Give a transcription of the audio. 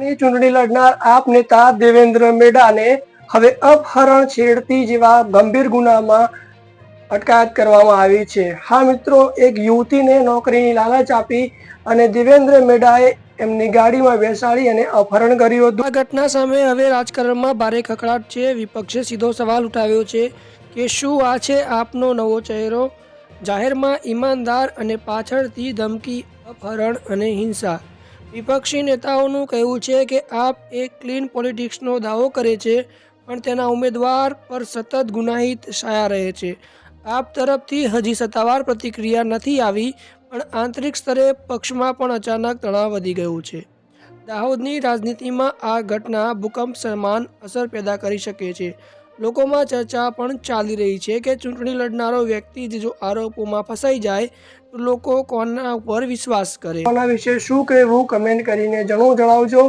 ની ચૂંટણી લડનાર આપ નેતા દેવેન્દ્ર મેડાને હવે અપહરણ, છેડતી જેવા ગંભીર ગુનામાં અટકાયત કરવામાં આવી છે। હા મિત્રો, એક યુવતીને નોકરીની લાલચ આપી અને દેવેન્દ્ર મેડાએ એમની ગાડીમાં બેસાડી અને અપહરણ કર્યું હતું। આ ઘટના સામે હવે રાજકારણમાં ભારે ખખડાટ છે। વિપક્ષે સીધો સવાલ ઉઠાવ્યો છે કે શું આ છે આપનો નવો ચહેરો? જાહેરમાં ઈમાનદાર અને પાછળથી ધમકી, અપહરણ અને હિંસા। વિપક્ષી નેતાઓનું કહેવું છે કે આપ એક ક્લીન પોલિટિક્સનો દાવો કરે છે, પણ તેના ઉમેદવાર પર સતત ગુનાહિત છાયા રહે છે। આપ તરફથી હજી સત્તાવાર પ્રતિક્રિયા નથી આવી, પણ આંતરિક સ્તરે પક્ષમાં પણ અચાનક તણાવ વધી ગયું છે। દાહોદની રાજનીતિમાં આ ઘટના ભૂકંપ સમાન અસર પેદા કરી શકે છે। લોકોમાં ચર્ચા પણ ચાલી રહી છે કે ચૂંટણી લડનારો વ્યક્તિ જ જો આરોપોમાં ફસાઈ જાય તો લોકો કોના ઉપર વિશ્વાસ કરે। આના વિશે શું કહેવું, કમેન્ટ કરીને જરૂર જણાવજો।